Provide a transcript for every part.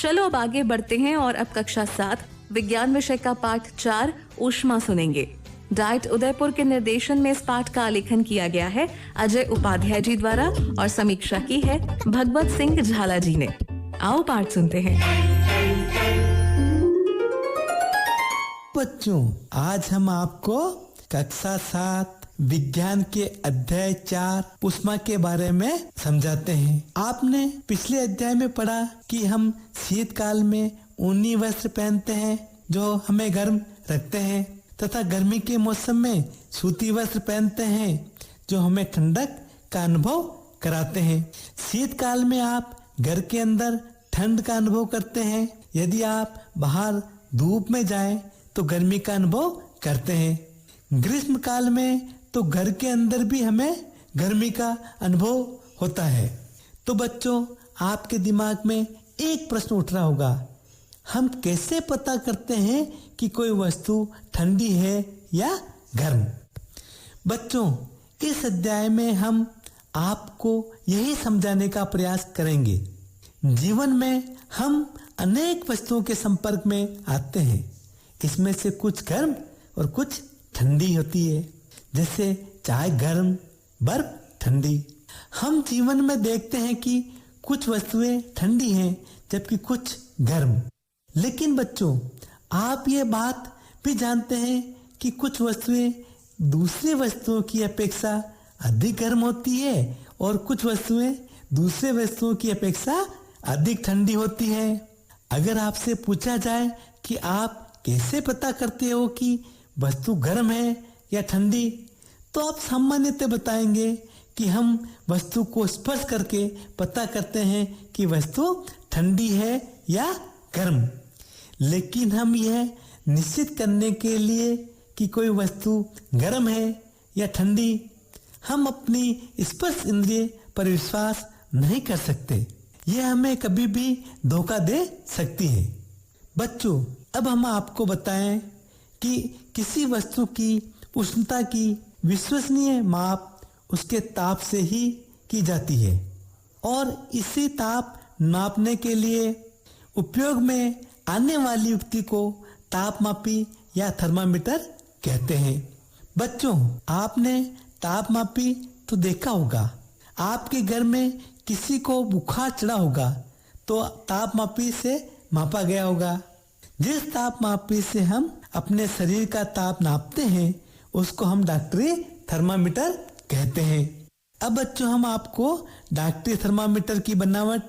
चलो अब आगे बढ़ते हैं और अब कक्षा 7 विज्ञान विषय का पाठ 4 ऊष्मा सुनेंगे। डाइट उदयपुर के निर्देशन में इस पाठ का आलेखन किया गया है अजय उपाध्याय जी द्वारा और समीक्षा की है भगवत सिंह झाला जी ने। आओ पाठ सुनते हैं। बच्चों, आज हम आपको कक्षा 7 विज्ञान के अध्याय 4 ऊष्मा के बारे में समझाते हैं। आपने पिछले अध्याय में पढ़ा कि हम शीतकाल में ऊनी वस्त्र पहनते हैं जो हमें गर्म रखते हैं तथा गर्मी के मौसम में सूती वस्त्र पहनते हैं जो हमें ठंडक का अनुभव कराते हैं। शीतकाल में आप घर के अंदर ठंड का अनुभव करते हैं। यदि आप बाहर धूप में जाएं तो गर्मी का अनुभव करते हैं। ग्रीष्म काल में तो घर के अंदर भी हमें गर्मी का अनुभव होता है। तो बच्चों, आपके दिमाग में एक प्रश्न उठ रहा होगा, हम कैसे पता करते हैं कि कोई वस्तु ठंडी है या गर्म? बच्चों, इस अध्याय में हम आपको यही समझाने का प्रयास करेंगे। जीवन में हम अनेक वस्तुओं के संपर्क में आते हैं। इसमें से कुछ गर्म और कुछ ठंडी होती है, जैसे चाय गर्म, बर्फ ठंडी। हम जीवन में देखते हैं कि कुछ वस्तुएं ठंडी हैं जबकि कुछ गर्म। लेकिन बच्चों, आप ये बात भी जानते हैं कि कुछ वस्तुएं दूसरी वस्तुओं की अपेक्षा अधिक गर्म होती है और कुछ वस्तुएं दूसरे वस्तुओं की अपेक्षा अधिक ठंडी होती है। अगर आपसे पूछा जाए कि आप कैसे पता करते हो कि वस्तु गर्म है या ठंडी, तो आप सामान्यतः बताएंगे कि हम वस्तु को स्पर्श करके पता करते हैं कि वस्तु ठंडी है या गर्म। लेकिन हम यह निश्चित करने के लिए कि कोई वस्तु गर्म है या ठंडी, हम अपनी स्पर्श इंद्रिय पर विश्वास नहीं कर सकते। यह हमें कभी भी धोखा दे सकती है। बच्चों, अब हम आपको बताएं कि किसी वस्तु की उष्णता की विश्वसनीय माप उसके ताप से ही की जाती है और इसी ताप नापने के लिए उपयोग में आने वाली युक्ति को तापमापी या थर्मामीटर कहते हैं। बच्चों, आपने तापमापी तो देखा होगा। आपके घर में किसी को बुखार चढ़ा होगा तो तापमापी से मापा गया होगा। जिस तापमापी से हम अपने शरीर का ताप नापते हैं उसको हम डॉक्टरी थर्मामीटर कहते हैं। अब बच्चों, हम आपको डॉक्टरी थर्मामीटर की बनावट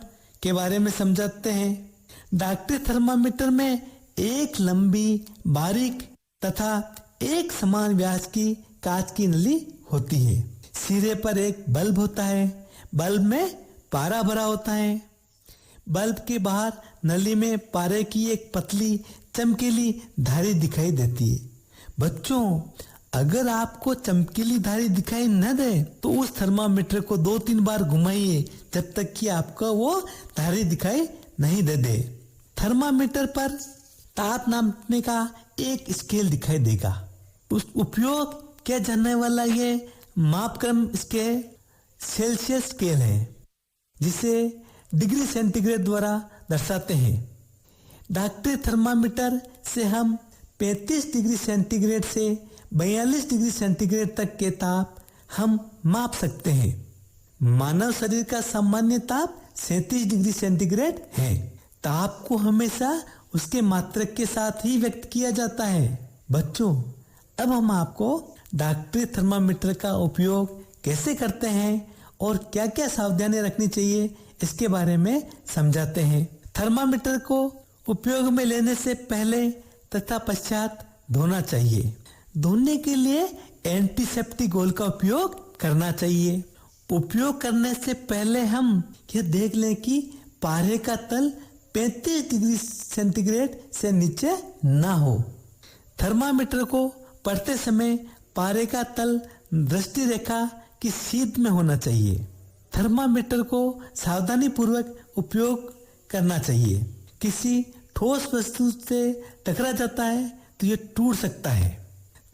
के बारे में समझाते हैं। डॉक्टरी थर्मामीटर में एक लंबी, बारीक तथा एक समान व्यास की कांच की नली होती है। सिरे पर एक बल्ब होता है। बल्ब में पारा भरा होता है। बल्ब के बाहर नली में पारे की एक पतली चमकीली धारी दिखाई देती है। बच्चों, अगर आपको चमकीली धारी दिखाई न दे तो उस थर्मामीटर को 2-3 बार घुमाइए जब तक कि आपको वो धारी दिखाई नहीं दे। थर्मामीटर पर ताप नापने का एक स्केल दिखाई देगा। उस उपयोग किया जाने वाला ये मापक्रम स्केल सेल्सियस स्केल है, जिसे डिग्री सेंटीग्रेड द्वारा दर्शाते हैं। डॉक्टरी थर्मामीटर से हम 35 डिग्री सेंटीग्रेड से 42 डिग्री सेंटीग्रेड तक के ताप हम माप सकते हैं। मानव शरीर का सामान्य ताप 37 डिग्री सेंटीग्रेड है। ताप को हमेशा उसके मात्रक के साथ ही व्यक्त किया जाता है। बच्चों, अब हम आपको डॉक्टरी थर्मामीटर का उपयोग कैसे करते हैं और क्या क्या सावधानियां रखनी चाहिए इसके बारे में समझाते हैं। थर्मामीटर को उपयोग में लेने से पहले तथा पश्चात धोना चाहिए। धोने के लिए एंटीसेप्टिक घोल का उपयोग करना चाहिए। उपयोग करने से पहले हम यह देख लें कि पारे का तल 35 डिग्री सेंटीग्रेड से नीचे ना हो। थर्मामीटर को पढ़ते समय पारे का तल दृष्टि रेखा की सीध में होना चाहिए। थर्मामीटर को सावधानी पूर्वक उपयोग करना चाहिए। किसी ठोस वस्तु से टकरा जाता है तो यह टूट सकता है।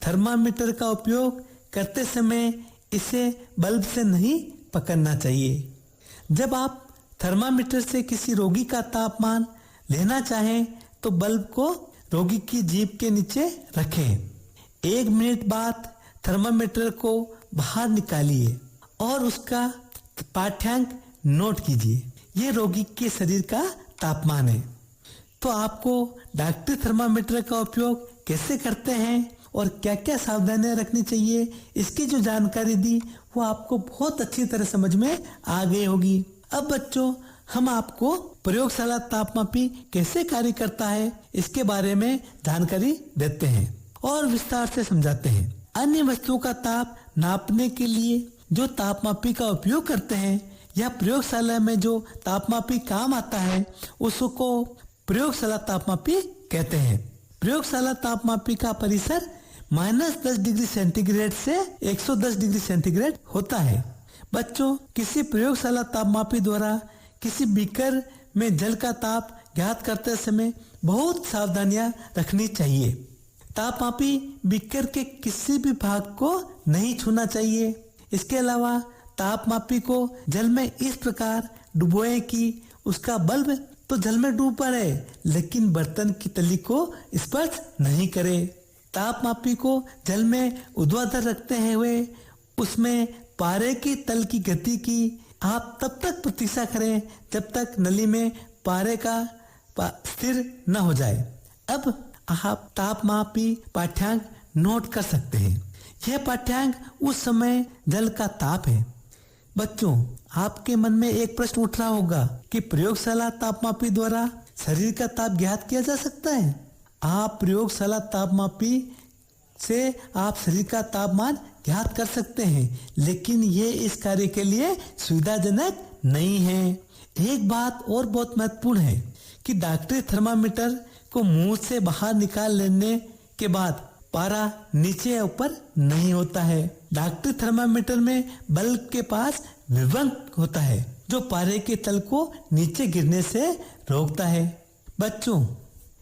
थर्मामीटर का उपयोग करते समय इसे बल्ब से नहीं पकड़ना चाहिए। जब आप थर्मामीटर से किसी रोगी का तापमान लेना चाहें तो बल्ब को रोगी की जीभ के नीचे रखें। 1 मिनट बाद थर्मामीटर को बाहर निकालिए और उसका पाठ्यांक नोट कीजिए। ये रोगी के शरीर का तापमान है। तो आपको डॉक्टरी थर्मामीटर का उपयोग कैसे करते हैं और क्या क्या सावधानियां रखनी चाहिए, इसकी जो जानकारी दी वो आपको बहुत अच्छी तरह समझ में आ गई होगी। अब बच्चों, हम आपको प्रयोगशाला तापमापी कैसे कार्य करता है इसके बारे में जानकारी देते हैं और विस्तार से समझाते हैं। अन्य वस्तुओं का ताप नापने के लिए जो तापमापी का उपयोग करते हैं या प्रयोगशाला में जो तापमापी काम आता है उसको प्रयोगशाला तापमापी कहते हैं। प्रयोगशाला तापमापी का परिसर -10 डिग्री सेंटीग्रेड से 110 डिग्री सेंटीग्रेड होता है। बच्चों, किसी प्रयोगशाला तापमापी द्वारा किसी बीकर में जल का ताप ज्ञात करते समय बहुत सावधानियां रखनी चाहिए। तापमापी बीकर के किसी भी भाग को नहीं छूना चाहिए। इसके अलावा तापमापी को जल में इस प्रकार डुबोए कि उसका बल्ब तो जल में डूब पड़े लेकिन बर्तन की तली को स्पर्श नहीं करे। तापमापी को जल में ऊर्ध्वाधर रखते हुए उसमें पारे की तल की गति की आप तब तक प्रतीक्षा करें जब तक नली में पारे का स्थिर न हो जाए। अब आप तापमापी पाठ्यांक नोट कर सकते हैं। यह पाठ्यांक उस समय जल का ताप है। बच्चों, आपके मन में एक प्रश्न उठ रहा होगा कि प्रयोगशाला तापमापी द्वारा शरीर का ताप ज्ञात किया जा सकता है। आप प्रयोगशाला तापमापी से आप शरीर का तापमान ज्ञात कर सकते हैं, लेकिन ये इस कार्य के लिए सुविधाजनक नहीं है। एक बात और बहुत महत्वपूर्ण है कि डॉक्टरी थर्मामीटर को मुंह से बाहर निकाल लेने के बाद पारा नीचे या ऊपर नहीं होता है। डॉक्टरी थर्मामीटर में बल्ब के पास विभवांक होता है जो पारे के तल को नीचे गिरने से रोकता है। बच्चों,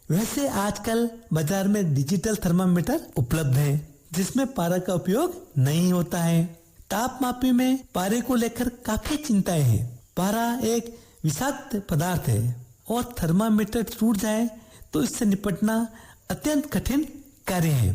वैसे आजकल बाजार में डिजिटल थर्मामीटर उपलब्ध है जिसमें पारा का उपयोग नहीं होता है। तापमापी में पारे को लेकर काफी चिंताएं हैं। पारा एक विषाक्त पदार्थ है और थर्मामीटर टूट जाए तो इससे निपटना अत्यंत कठिन कार्य है।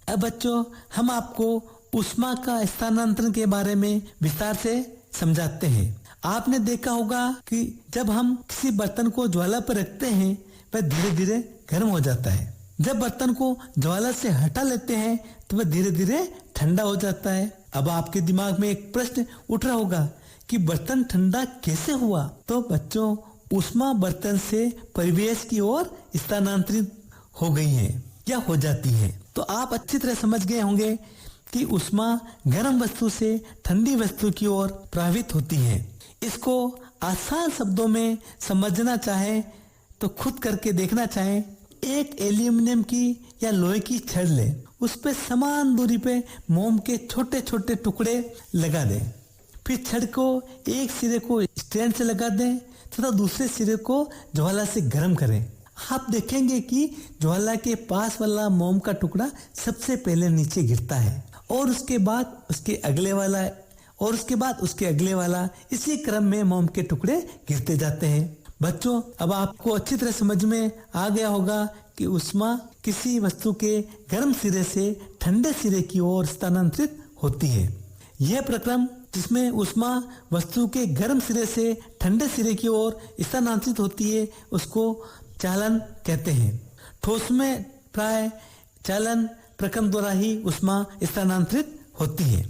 अब बच्चों, हम आपको ऊष्मा का स्थानांतरण के बारे में विस्तार से समझाते हैं। आपने देखा होगा कि जब हम किसी बर्तन को ज्वाला पर रखते हैं वह धीरे धीरे गर्म हो जाता है। जब बर्तन को ज्वाला से हटा लेते हैं तो वह धीरे धीरे ठंडा हो जाता है। अब आपके दिमाग में एक प्रश्न उठ रहा होगा कि बर्तन ठंडा कैसे हुआ? तो बच्चों, ऊष्मा बर्तन से परिवेश की ओर स्थानांतरित हो गई है या हो जाती है। तो आप अच्छी तरह समझ गए होंगे कि ऊष्मा गर्म वस्तु से ठंडी वस्तु की ओर प्रवाहित होती है। इसको आसान शब्दों में समझना चाहे तो खुद करके देखना चाहे। एक एल्यूमिनियम की या लोहे की छड़ ले, उस पे समान दूरी पे मोम के छोटे छोटे टुकड़े लगा दें। फिर छड़ को एक सिरे को स्टैंड से लगा दें तथा दूसरे सिरे को ज्वाला से गर्म करें। आप देखेंगे कि ज्वाला के पास वाला मोम का टुकड़ा सबसे पहले नीचे गिरता है और उसके बाद उसके अगले वाला और उसके बाद उसके अगले वाला, इसी क्रम में मोम के टुकड़े गिरते जाते हैं। बच्चों, अब आपको अच्छी तरह समझ में आ गया होगा कि ऊष्मा किसी वस्तु के गर्म सिरे से ठंडे सिरे की ओर स्थानांतरित होती है। यह प्रक्रम जिसमें ऊष्मा वस्तु के गर्म सिरे से ठंडे सिरे की ओर स्थानांतरित होती है उसको चालन कहते हैं। ठोस में प्राय चालन प्रक्रम द्वारा ही ऊष्मा स्थानांतरित होती है।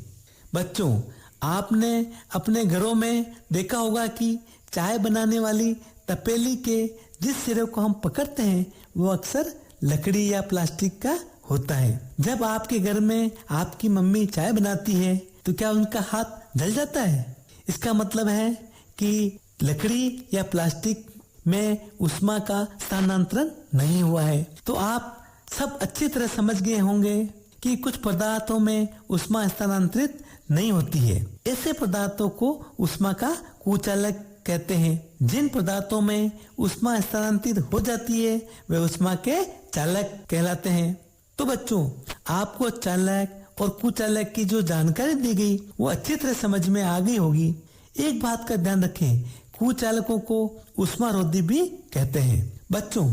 बच्चों, आपने अपने घरों में देखा होगा कि चाय बनाने वाली तपेली के जिस सिरे को हम पकड़ते हैं वो अक्सर लकड़ी या प्लास्टिक का होता है। जब आपके घर में आपकी मम्मी चाय बनाती है तो क्या उनका हाथ जल जाता है? इसका मतलब है कि लकड़ी या प्लास्टिक में ऊष्मा का स्थानांतरण नहीं हुआ है। तो आप सब अच्छी तरह समझ गए होंगे कि कुछ पदार्थों में ऊष्मा स्थानांतरित नहीं होती है। ऐसे पदार्थों को ऊष्मा का कुचालक कहते हैं। जिन पदार्थों में ऊष्मा स्थानांतरित हो जाती है वे ऊष्मा के चालक कहलाते हैं। तो बच्चों, आपको चालक और कुचालक की जो जानकारी दी गई वो अच्छी तरह समझ में आ गई होगी। एक बात का ध्यान रखें, कुचालकों को ऊष्मारोधी भी कहते हैं। बच्चों,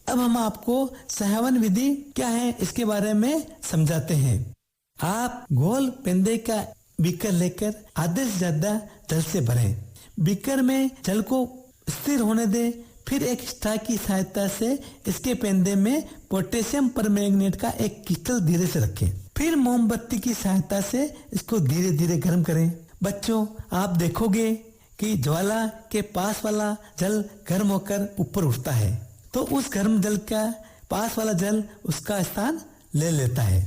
अब हम आपको संहवन विधि क्या है इसके बारे में समझाते हैं। आप गोल पेंदे का बीकर लेकर आधे से ज्यादा जल से भरें। बीकर में जल को स्थिर होने दें, फिर एक स्ट्रा की सहायता से इसके पेंदे में पोटेशियम परमैंगनेट का एक क्रिस्टल धीरे से रखें। फिर मोमबत्ती की सहायता से इसको धीरे धीरे गर्म करें। बच्चों, आप देखोगे कि ज्वाला के पास वाला जल गर्म होकर ऊपर उठता है, तो उस गर्म जल का पास वाला जल उसका स्थान ले लेता है।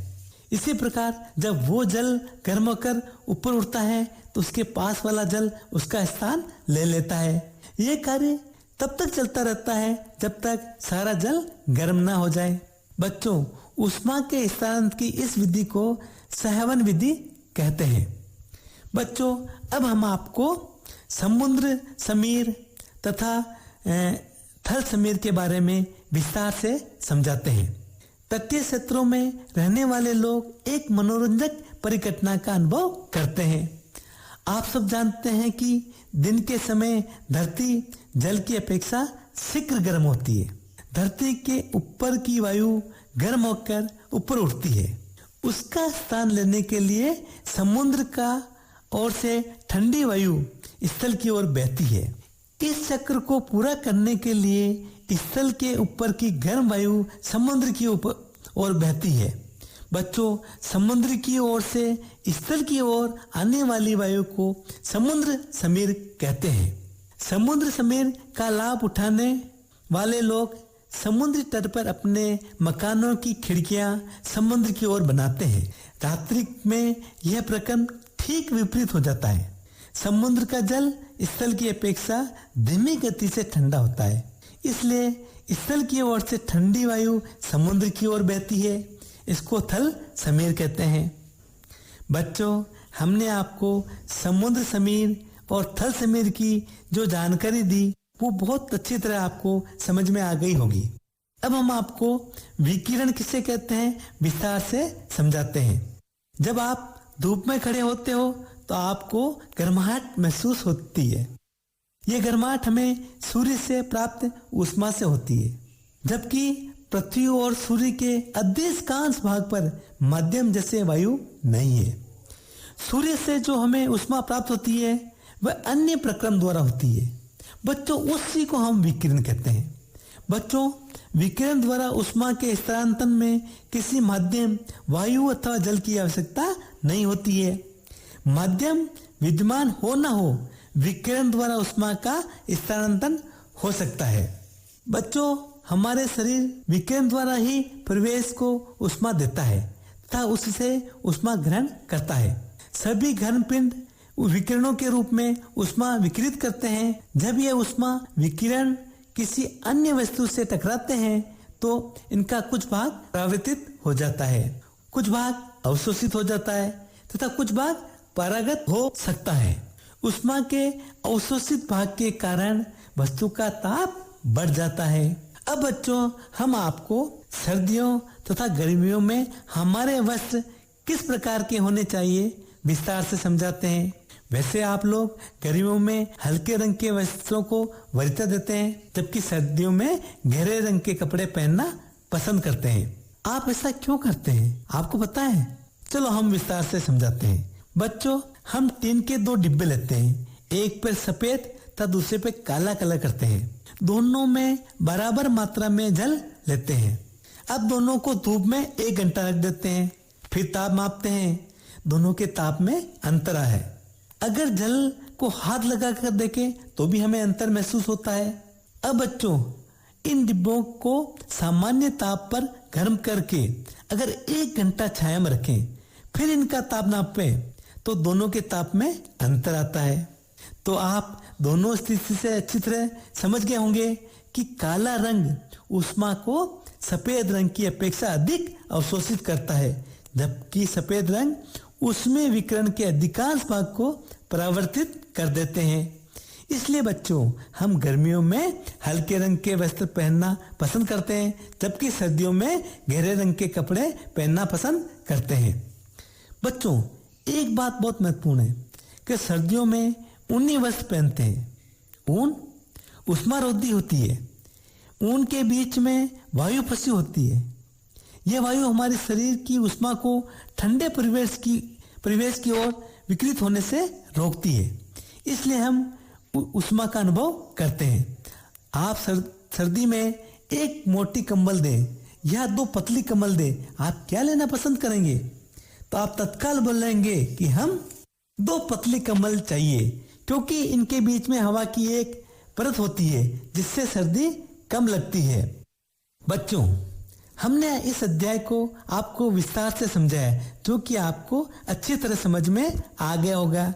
इसी प्रकार जब वो जल गर्म होकर ऊपर उठता है तो उसके पास वाला जल उसका स्थान ले लेता है। ये कार्य तब तक चलता रहता है जब तक सारा जल गर्म ना हो जाए। बच्चों, ऊष्मा के स्थानांतरण की इस विधि को संहवन विधि कहते हैं। बच्चों, अब हम आपको समुद्र समीर तथा थल समीर के बारे में विस्तार से समझाते हैं। तटीय क्षेत्रों में रहने वाले लोग एक मनोरंजक परिघटना का अनुभव करते हैं। आप सब जानते हैं कि दिन के समय धरती जल की अपेक्षा शीघ्र गर्म होती है। धरती के ऊपर की वायु गर्म होकर ऊपर उठती है। उसका स्थान लेने के लिए समुद्र का ओर से ठंडी वायु स्थल की ओर बहती है। इस चक्र को पूरा करने के लिए स्थल के ऊपर की गर्म वायु समुद्र की ओर बहती है। बच्चों, समुद्र की ओर से स्थल की ओर आने वाली वायु को समुद्र समीर कहते हैं। समुद्र समीर का लाभ उठाने वाले लोग समुद्री तट पर अपने मकानों की खिड़कियां समुद्र की ओर बनाते हैं। रात्रि में यह प्रक्रम ठीक विपरीत हो जाता है। समुद्र का जल स्थल की अपेक्षा धीमी गति से ठंडा होता है, इसलिए स्थल की ओर से ठंडी वायु समुद्र की ओर बहती है। इसको थल समीर कहते हैं। बच्चों, हमने आपको समुद्र समीर और थल समीर की जो जानकारी दी वो बहुत अच्छी तरह आपको समझ में आ गई होगी। अब हम आपको विकिरण किसे कहते हैं विस्तार से समझाते हैं। जब आप धूप में खड़े होते हो तो आपको गर्माहट महसूस होती है। ये गर्माहट हमें सूर्य से प्राप्त ऊष्मा से होती है, जबकि पृथ्वी और सूर्य के अधिकांश भाग पर माध्यम जैसे वायु नहीं है। सूर्य से जो हमें ऊष्मा प्राप्त होती है वह अन्य प्रक्रम द्वारा होती है। बच्चों, उसी को हम विकिरण कहते हैं। बच्चों, विकिरण द्वारा ऊष्मा के स्थानांतरण में किसी माध्यम वायु अथवा जल की आवश्यकता नहीं होती है। माध्यम विद्यमान हो न हो, विकिरण द्वारा ऊष्मा का स्थानांतरण हो सकता है। बच्चों, हमारे शरीर विकिरण द्वारा ही परिवेश को ऊष्मा देता है तथा उससे ऊष्मा ग्रहण करता है। सभी घन पिंड विकिरणों के रूप में ऊष्मा विकिरित करते हैं। जब यह ऊष्मा विकिरण किसी अन्य वस्तु से टकराते हैं तो इनका कुछ भाग परावर्तित हो जाता है, कुछ भाग अवशोषित हो जाता है तथा कुछ भाग परागत हो सकता है। ऊष्मा के अवशोषित भाग के कारण वस्तु का ताप बढ़ जाता है। अब बच्चों, हम आपको सर्दियों तथा गर्मियों में हमारे वस्त्र किस प्रकार के होने चाहिए विस्तार से समझाते हैं। वैसे आप लोग गर्मियों में हल्के रंग के वस्त्रों को वरीयता देते हैं, जबकि सर्दियों में गहरे रंग के कपड़े पहनना पसंद करते हैं। आप ऐसा क्यों करते हैं, आपको पता है? चलो हम विस्तार से समझाते हैं। बच्चों, हम टीन के 2 डिब्बे लेते हैं, एक पे सफेद तथा दूसरे पे काला कलर करते हैं। दोनों में बराबर मात्रा में जल लेते हैं। अब दोनों को धूप में 1 घंटा रख देते हैं, फिर ताप मापते हैं। दोनों के ताप में अंतर है। अगर जल को हाथ लगा कर देखें तो भी हमें अंतर महसूस होता है। अब बच्चों, इन डिब्बों को सामान्य ताप पर गर्म करके अगर 1 घंटा छाया में रखें, फिर इनका ताप नापें तो दोनों के ताप में अंतर आता है। तो आप दोनों स्थिति से अच्छी तरह समझ गए होंगे कि काला रंग ऊष्मा को सफेद रंग की अपेक्षा अधिक अवशोषित करता है, जबकि सफेद रंग उसमें विकिरण के अधिकांश भाग को परावर्तित कर देते हैं। इसलिए बच्चों, हम गर्मियों में हल्के रंग के वस्त्र पहनना पसंद करते हैं, जबकि सर्दियों में गहरे रंग के कपड़े पहनना पसंद करते हैं। बच्चों, एक बात बहुत महत्वपूर्ण है कि सर्दियों में ऊनी वस्त्र पहनते हैं। ऊन उष्मारोधी होती है। ऊन के बीच में वायु फंसी होती है। यह वायु हमारे शरीर की ऊष्मा को ठंडे परिवेश की ओर विकृत होने से रोकती है, इसलिए हम ऊष्मा का अनुभव करते हैं। आप सर्दी में एक मोटी कंबल दें या 2 पतली कंबल दें, आप क्या लेना पसंद करेंगे? तो आप तत्काल बोलेंगे कि हम 2 पतली कंबल चाहिए, क्योंकि इनके बीच में हवा की एक परत होती है जिससे सर्दी कम लगती है। बच्चों, हमने इस अध्याय को आपको विस्तार से समझाया, जो कि आपको अच्छी तरह समझ में आ गया होगा।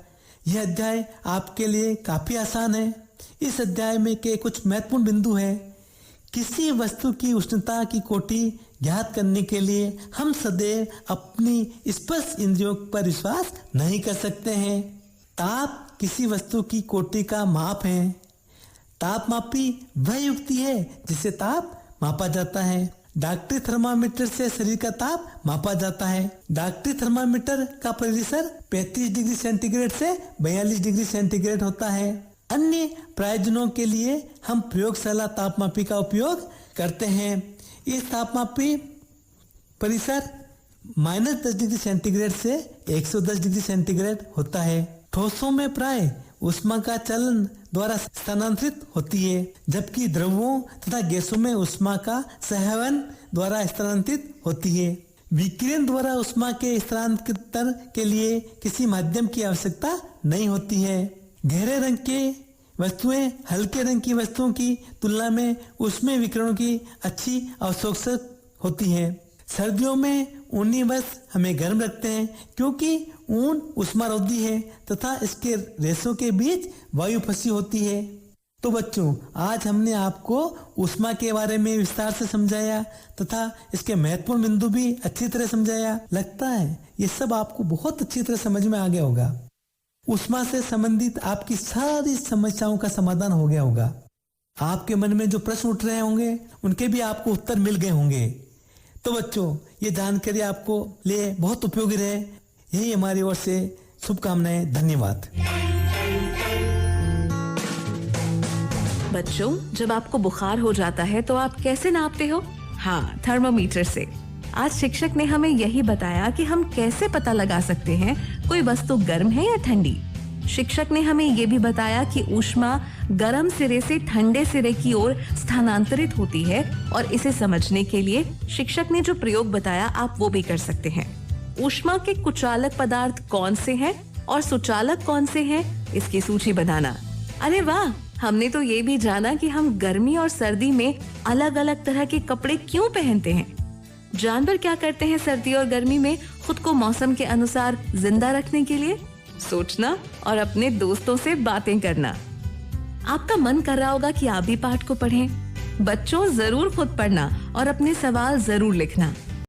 यह अध्याय आपके लिए काफी आसान है। इस अध्याय में के कुछ महत्वपूर्ण बिंदु हैं। किसी वस्तु की उष्णता की कोटि ज्ञात करने के लिए हम सदैव अपनी स्पर्श इंद्रियों पर विश्वास नहीं कर सकते हैं। ताप किसी वस्तु की कोटि का माप है। तापमापी वह युक्ति है जिससे ताप मापा जाता है। डॉक्टरी थर्मामीटर से शरीर का ताप मापा जाता है। डॉक्टरी थर्मामीटर का परिसर 35 डिग्री सेंटीग्रेड से 42 डिग्री सेंटीग्रेड होता है। अन्य प्रयोजनों के लिए हम प्रयोगशाला तापमापी का उपयोग करते हैं। इस तापमापी परिसर -10 डिग्री सेंटीग्रेड से 110 डिग्री सेंटीग्रेड होता है। ठोसों में प्राय ऊष्मा का चलन द्वारा स्थानांतरित होती है, जबकि द्रवों तथा गैसों में ऊष्मा का संवहन द्वारा स्थानांतरित होती है। विकिरण द्वारा ऊष्मा के स्थानांतरण के लिए किसी माध्यम की आवश्यकता नहीं होती है। गहरे रंग के वस्तुएं हल्के रंग की वस्तुओं की तुलना में ऊष्मीय विकिरणों की अच्छी अवशोषक होती है। सर्दियों में ऊनी वस्त्र हमें गर्म रखते हैं, क्योंकि ऊन ऊष्मारोधी है तथा इसके रेशों के बीच वायु फंसी होती है। तो बच्चों, आज हमने आपको ऊष्मा के बारे में विस्तार से समझाया तथा इसके महत्वपूर्ण बिंदु भी अच्छी तरह समझाया। लगता है ये सब आपको बहुत अच्छी तरह समझ में आ गया होगा। ऊष्मा से संबंधित आपकी सारी समस्याओं का समाधान हो गया होगा। आपके मन में जो प्रश्न उठ रहे होंगे उनके भी आपको उत्तर मिल गए होंगे। तो बच्चों, ये जानकारी आपको लिए बहुत उपयोगी रहे, यही हमारी ओर से शुभकामनाएं। धन्यवाद। बच्चों, जब आपको बुखार हो जाता है तो आप कैसे नापते हो? हाँ, थर्मोमीटर से। आज शिक्षक ने हमें यही बताया कि हम कैसे पता लगा सकते हैं कोई वस्तु गर्म है या ठंडी। शिक्षक ने हमें ये भी बताया कि ऊष्मा गर्म सिरे से ठंडे सिरे की ओर स्थानांतरित होती है, और इसे समझने के लिए शिक्षक ने जो प्रयोग बताया आप वो भी कर सकते हैं। ऊष्मा के कुचालक पदार्थ कौन से हैं और सुचालक कौन से हैं, इसकी सूची बनाना। अरे वाह, हमने तो ये भी जाना कि हम गर्मी और सर्दी में अलग अलग तरह के कपड़े क्यों पहनते हैं। जानवर क्या करते हैं सर्दी और गर्मी में खुद को मौसम के अनुसार जिंदा रखने के लिए? सोचना और अपने दोस्तों से बातें करना। आपका मन कर रहा होगा कि आप भी पाठ को पढ़ें। बच्चों, जरूर खुद पढ़ना और अपने सवाल जरूर लिखना।